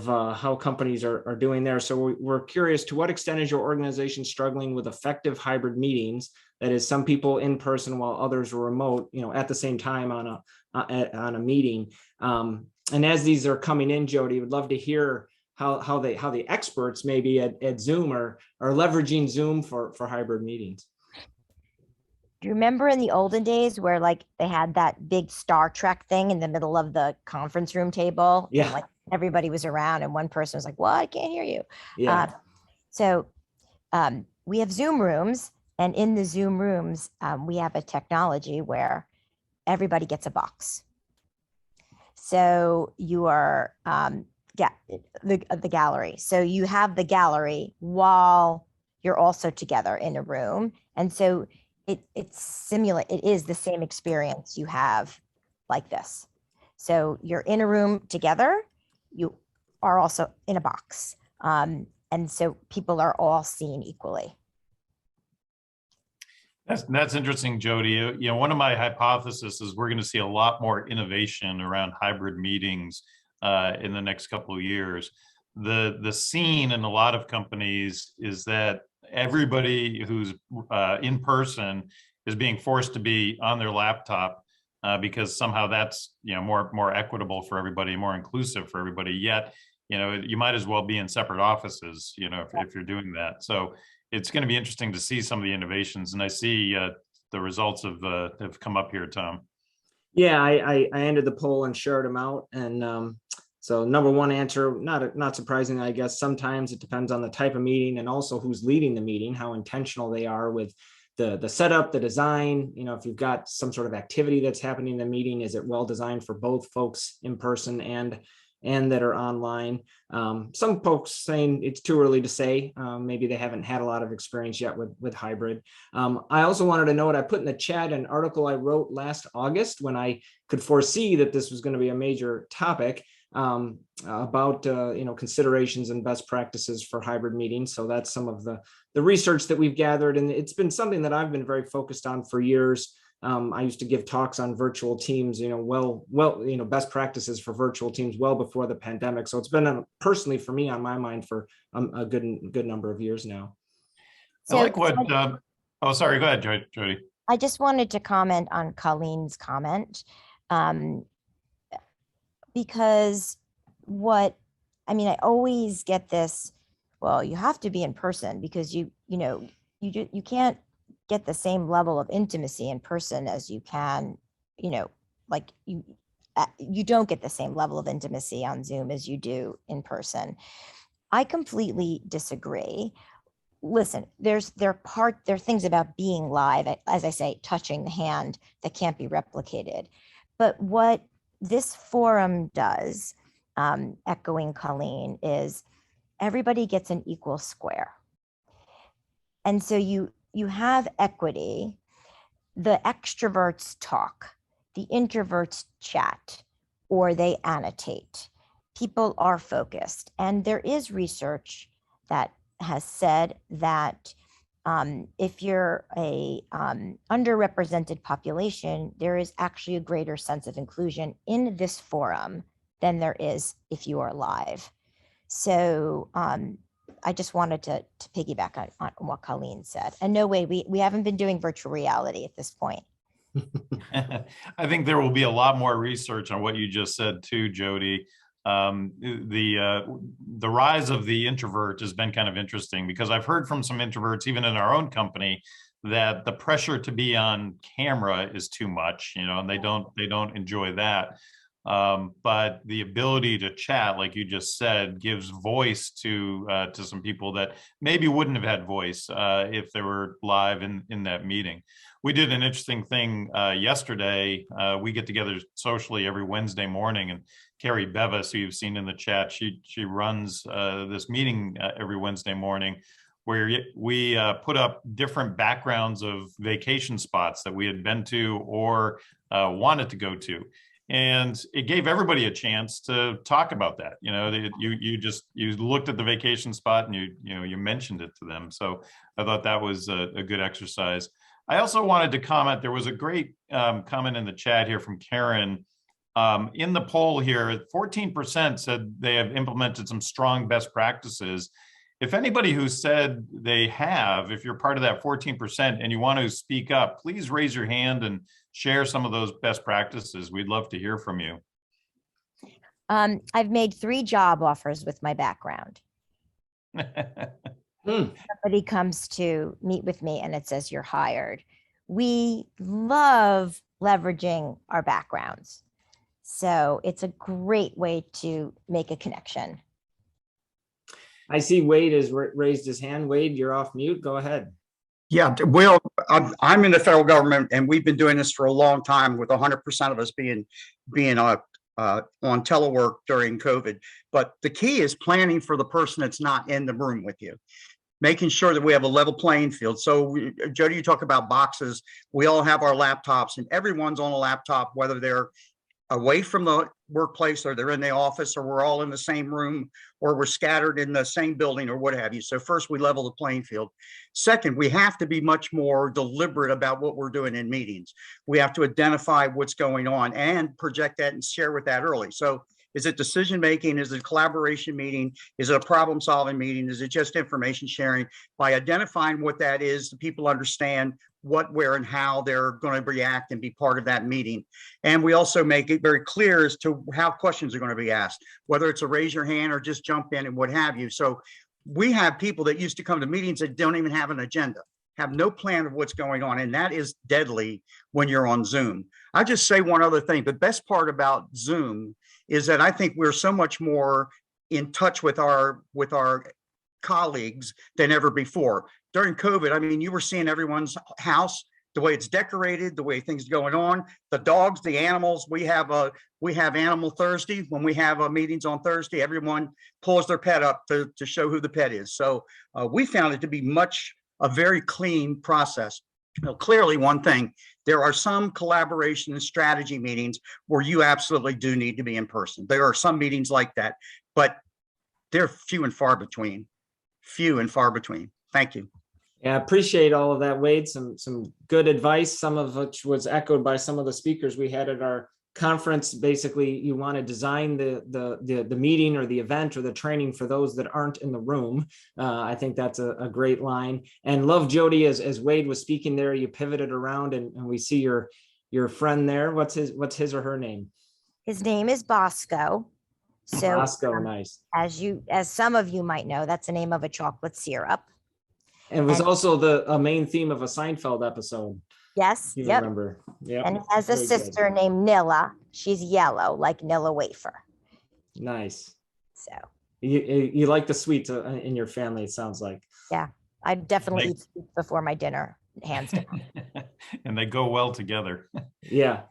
how companies are doing there. So we're curious, to what extent is your organization struggling with effective hybrid meetings? That is, some people in person while others are remote, at the same time on a meeting. And as these are coming in, Jodi, would love to hear how the experts maybe at Zoom are leveraging Zoom for hybrid meetings. Do you remember in the olden days where they had that big Star Trek thing in the middle of the conference room table? Yeah. And everybody was around and one person was like, "What? I can't hear you." Yeah. So we have Zoom rooms, and in the Zoom rooms, we have a technology where everybody gets a box. So you are the gallery. So you have the gallery while you're also together in a room. And so it is the same experience you have like this. So you're in a room together, you are also in a box. And so people are all seen equally. That's interesting, Jody. You know, one of my hypotheses is we're going to see a lot more innovation around hybrid meetings in the next couple of years. The scene in a lot of companies is that everybody who's in person is being forced to be on their laptop because somehow that's, you know, more equitable for everybody, more inclusive for everybody. Yet, you know, you might as well be in separate offices, you know, if you're doing that. So it's going to be interesting to see some of the innovations, and I see the results have come up here, Tom. Yeah, I ended the poll and shared them out, and so number one answer, not surprising, I guess. Sometimes it depends on the type of meeting and also who's leading the meeting, how intentional they are with the setup, the design. You know, if you've got some sort of activity that's happening in the meeting, is it well designed for both folks in person and that are online? Some folks saying it's too early to say. Maybe they haven't had a lot of experience yet with hybrid. I also wanted to note, I put in the chat an article I wrote last August when I could foresee that this was going to be a major topic, about you know, considerations and best practices for hybrid meetings. So that's some of the research that we've gathered, and it's been something that I've been very focused on for years. I used to give talks on virtual teams, you know, you know, best practices for virtual teams well before the pandemic. So it's been personally for me on my mind for a good number of years now. So I like what, oh, sorry, go ahead, Jody. I just wanted to comment on Colleen's comment, because I always get this, well, you have to be in person because you can't get the same level of intimacy in person as you can, you know, like you don't get the same level of intimacy on Zoom as you do in person. I completely disagree. Listen, there are things about being live, as I say, touching the hand, that can't be replicated. But what this forum does, echoing Colleen, is everybody gets an equal square. And so you have equity. The extroverts talk, the introverts chat, or they annotate. People are focused. And there is research that has said that if you're a underrepresented population, there is actually a greater sense of inclusion in this forum than there is if you are live. So I just wanted to piggyback on what Colleen said. And no way, we haven't been doing virtual reality at this point. I think there will be a lot more research on what you just said too, Jody. The rise of the introvert has been kind of interesting, because I've heard from some introverts, even in our own company, that the pressure to be on camera is too much, you know, and they don't enjoy that. But the ability to chat, like you just said, gives voice to some people that maybe wouldn't have had voice if they were live in that meeting. We did an interesting thing yesterday. We get together socially every Wednesday morning, and Carrie Bevis, who you've seen in the chat, she runs this meeting every Wednesday morning, where we put up different backgrounds of vacation spots that we had been to or wanted to go to. And it gave everybody a chance to talk about that. You know, you looked at the vacation spot and you mentioned it to them. So I thought that was a good exercise. I also wanted to comment, there was a great comment in the chat here from Karen. In the poll here, 14% said they have implemented some strong best practices. If anybody who said they have, if you're part of that 14% and you want to speak up, please raise your hand and share some of those best practices. We'd love to hear from you. I've made 3 job offers with my background. Somebody comes to meet with me and it says, you're hired. We love leveraging our backgrounds. So it's a great way to make a connection. I see Wade has raised his hand. Wade, you're off mute. Go ahead. Yeah, well, I'm in the federal government, and we've been doing this for a long time, with 100% of us being on telework during COVID. But the key is planning for the person that's not in the room with you. making sure that we have a level playing field. So Jody, you talk about boxes. We all have our laptops, and everyone's on a laptop, whether they're away from the workplace or they're in the office, or we're all in the same room, or we're scattered in the same building, or what have you. So first, we level the playing field. Second, we have to be much more deliberate about what we're doing in meetings. We have to identify what's going on and project that and share with that early. So is it decision making? Is it a collaboration meeting? Is it a problem solving meeting? Is it just information sharing? By identifying what that is, the people understand what, where, and how they're going to react and be part of that meeting. And we also make it very clear as to how questions are going to be asked, whether it's a raise your hand or just jump in and what have you. So we have people that used to come to meetings that don't even have an agenda, have no plan of what's going on. And that is deadly when you're on Zoom. I just say one other thing. The best part about Zoom is that I think we're so much more in touch with our colleagues than ever before. During COVID, I mean, you were seeing everyone's house, the way it's decorated, the way things are going on, the dogs, the animals. We have Animal Thursday. When we have meetings on Thursday, everyone pulls their pet up to show who the pet is. So we found it to be a very clean process. Clearly, one thing, there are some collaboration and strategy meetings where you absolutely do need to be in person. There are some meetings like that, but they're few and far between. Few and far between. Thank you. Yeah, I appreciate all of that, Wade. Some good advice, some of which was echoed by some of the speakers we had at our conference. Basically, you want to design the meeting or the event or the training for those that aren't in the room. I think that's a great line. And love, Jody, as Wade was speaking there, you pivoted around and we see your friend there. What's his or her name? His name is Bosco. So Bosco, nice. As some of you might know, that's the name of a chocolate syrup. And it was also a main theme of a Seinfeld episode. Yes. You Yep. remember. Yeah. And has a sister named Nilla. She's yellow, like Nilla wafer. Nice. So you like the sweets in your family, it sounds like. Yeah, I definitely eat sweets before my dinner, hands down. And they go well together. Yeah.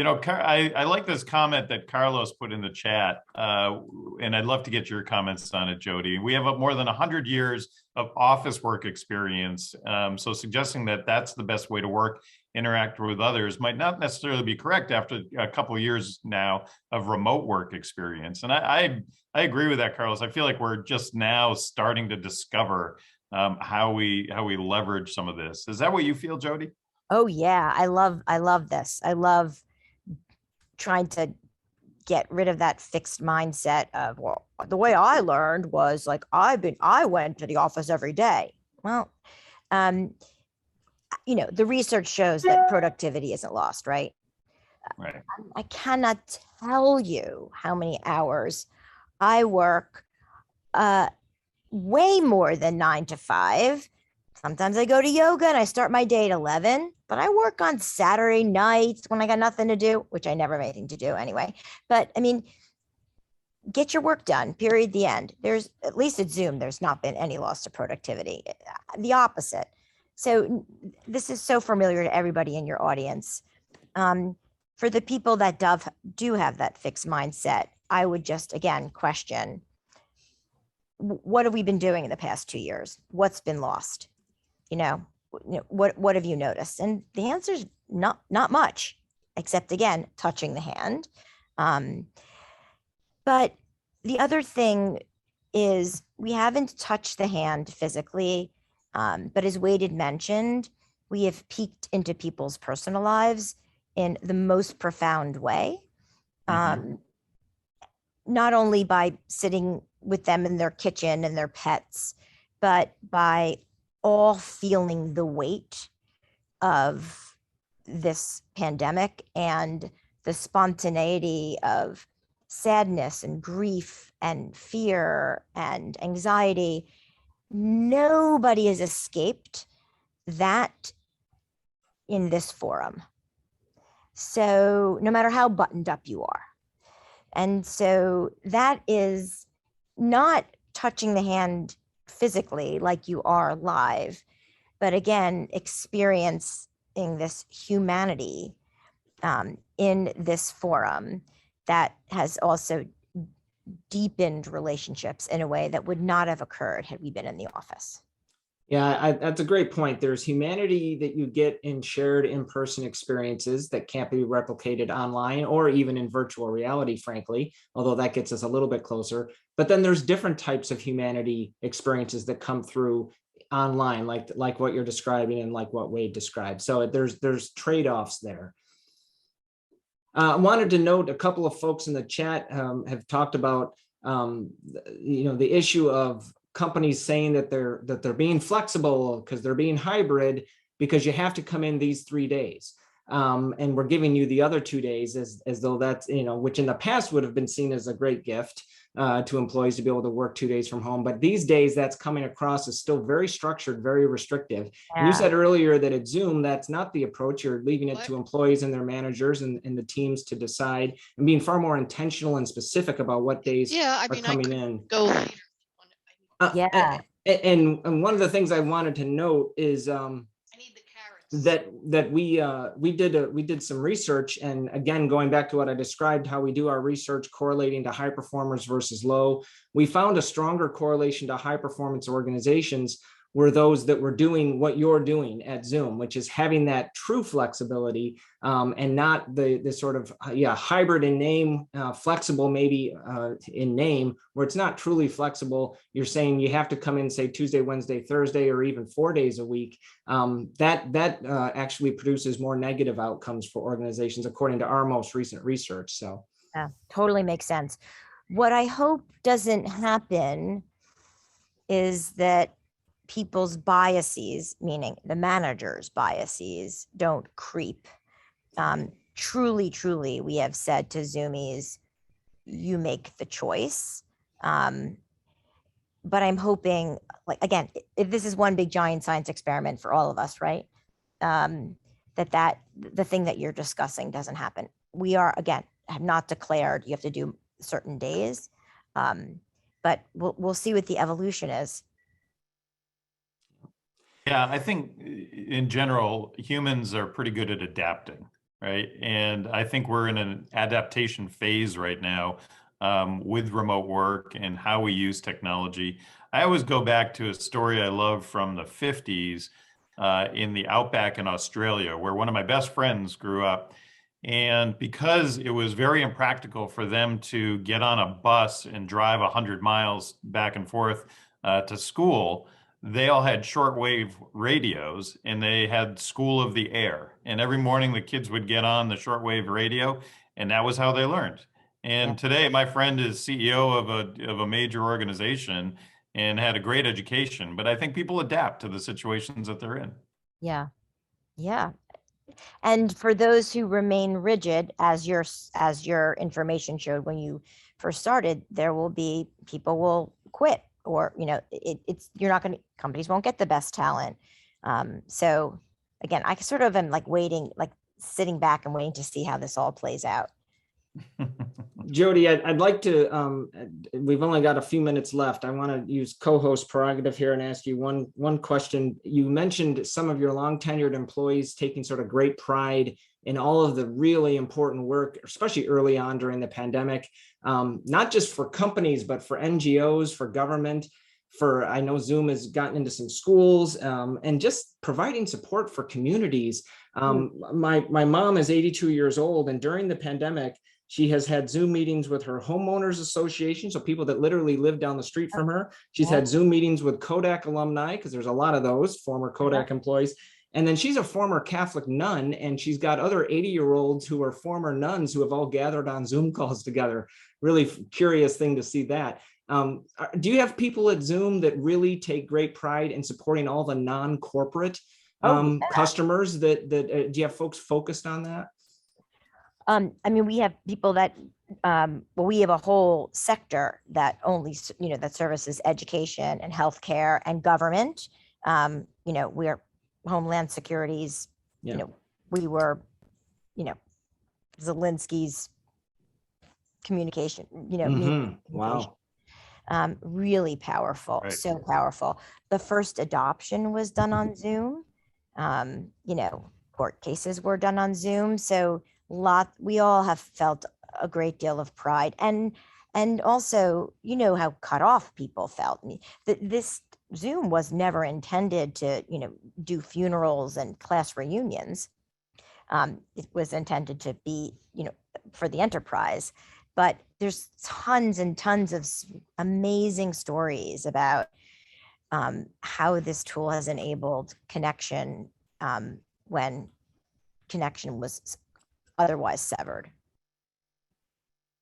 I like this comment that Carlos put in the chat, and I'd love to get your comments on it, Jody. We have more than 100 years of office work experience, so suggesting that that's the best way to work, interact with others might not necessarily be correct after a couple of years now of remote work experience. And I agree with that, Carlos. I feel like we're just now starting to discover how we leverage some of this. Is that what you feel, Jody? Oh yeah, I love this. I love trying to get rid of that fixed mindset of, well, the way I learned was like, I went to the office every day. Well, the research shows that productivity isn't lost, right? Right. I cannot tell you how many hours I work, way more than 9 to 5. Sometimes I go to yoga and I start my day at 11, but I work on Saturday nights when I got nothing to do, which I never have anything to do anyway. But I mean, get your work done, period, the end. There's, at least at Zoom, there's not been any loss to productivity, the opposite. So this is so familiar to everybody in your audience. For the people that do have that fixed mindset, I would just, again, question, what have we been doing in the past 2 years? What's been lost? What have you noticed? And the answer is not much, except again, touching the hand. But the other thing is we haven't touched the hand physically, but as Wade had mentioned, we have peeked into people's personal lives in the most profound way. Not only by sitting with them in their kitchen and their pets, but by all feeling the weight of this pandemic and the spontaneity of sadness and grief and fear and anxiety. Nobody has escaped that in this forum. So no matter how buttoned up you are. And so that is not touching the hand physically like you are live, but again, experiencing this humanity in this forum that has also deepened relationships in a way that would not have occurred had we been in the office. Yeah, that's a great point. There's humanity that you get in shared in-person experiences that can't be replicated online or even in virtual reality, frankly, although that gets us a little bit closer. But then there's different types of humanity experiences that come through online, like what you're describing and like what Wade described. So there's trade-offs there. I wanted to note a couple of folks in the chat have talked about the issue of companies saying that they're being flexible because they're being hybrid because you have to come in these 3 days. And we're giving you the other 2 days as though that's, which in the past would have been seen as a great gift to employees to be able to work 2 days from home. But these days that's coming across as still very structured, very restrictive. Yeah. And you said earlier that at Zoom, that's not the approach. You're leaving it to employees and their managers and the teams to decide and being far more intentional and specific about what days are coming in. Go later. Yeah. And one of the things I wanted to note is I need the carrots. that we did some research, and again, going back to what I described, how we do our research correlating to high performers versus low, we found a stronger correlation to high performance organizations were those that were doing what you're doing at Zoom, which is having that true flexibility and not the sort of hybrid in name, flexible maybe in name, where it's not truly flexible. You're saying you have to come in, say, Tuesday, Wednesday, Thursday, or even 4 days a week. That actually produces more negative outcomes for organizations, according to our most recent research. So yeah, totally makes sense. What I hope doesn't happen is that people's biases, meaning the manager's biases, don't creep. Truly, we have said to Zoomies, you make the choice. But I'm hoping, like, again, if this is one big giant science experiment for all of us, right? That the thing that you're discussing doesn't happen. We are, again, have not declared you have to do certain days, but we'll see what the evolution is. Yeah, I think in general, humans are pretty good at adapting, right? And I think we're in an adaptation phase right now with remote work and how we use technology. I always go back to a story I love from the 50s in the outback in Australia, where one of my best friends grew up. And because it was very impractical for them to get on a bus and drive 100 miles back and forth to school, they all had shortwave radios and they had School of the Air. And every morning the kids would get on the shortwave radio, and that was how they learned. And today my friend is CEO of a major organization and had a great education, but I think people adapt to the situations that they're in. Yeah. Yeah. And for those who remain rigid, as your information showed when you first started, there will be people will quit, or you're not going to, companies won't get the best talent. So again, I sort of am like waiting, like sitting back and waiting to see how this all plays out. Jodi, I'd like to, we've only got a few minutes left. I want to use co-host prerogative here and ask you one question. You mentioned some of your long tenured employees taking sort of great pride in all of the really important work, especially early on during the pandemic, not just for companies, but for NGOs, for government, I know Zoom has gotten into some schools and just providing support for communities. My mom is 82 years old, and during the pandemic, she has had Zoom meetings with her homeowners association, so people that literally live down the street from her. She's had Zoom meetings with Kodak alumni, because there's a lot of those former Kodak employees. And then she's a former Catholic nun, and she's got other 80-year-olds who are former nuns who have all gathered on Zoom calls together. Really curious thing to see that. Do you have people at Zoom that really take great pride in supporting all the non-corporate customers? Do you have folks focused on that? I mean, we have people that, we have a whole sector that only, that services education and healthcare and government. We are Homeland Security's, we were, Zelensky's communication, Wow. Really powerful, Right. So powerful. The first adoption was done on Zoom. Court cases were done on Zoom. So we all have felt a great deal of pride, and And also, you know how cut off people felt. I mean, this Zoom was never intended to, do funerals and class reunions. It was intended to be, for the enterprise. But there's tons and tons of amazing stories about how this tool has enabled connection when connection was otherwise severed.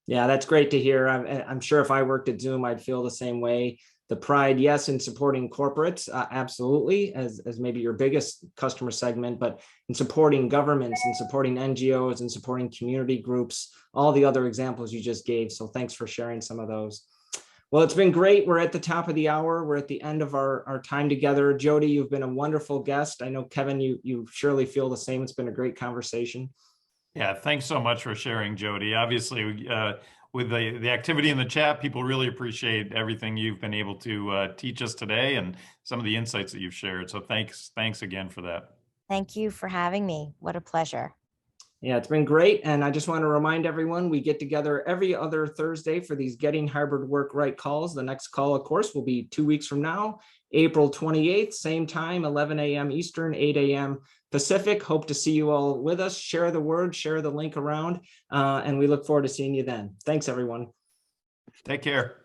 Yeah, that's great to hear. I'm sure if I worked at Zoom, I'd feel the same way. The pride, yes, in supporting corporates, absolutely, as maybe your biggest customer segment, but in supporting governments and supporting NGOs and supporting community groups, all the other examples you just gave. So thanks for sharing some of those. Well, it's been great. We're at the top of the hour. We're at the end of our time together. Jodi, you've been a wonderful guest. I know, Kevin, you surely feel the same. It's been a great conversation. Yeah, thanks so much for sharing, Jodi. Obviously, with the activity in the chat, people really appreciate everything you've been able to teach us today and some of the insights that you've shared. So thanks again for that. Thank you for having me. What a pleasure. Yeah, it's been great. And I just want to remind everyone, we get together every other Thursday for these Getting Hybrid Work Right calls. The next call, of course, will be 2 weeks from now, April 28th, same time, 11 a.m. Eastern, 8 a.m. Pacific. Hope to see you all with us. Share the word, share the link around, and we look forward to seeing you then. Thanks, everyone. Take care.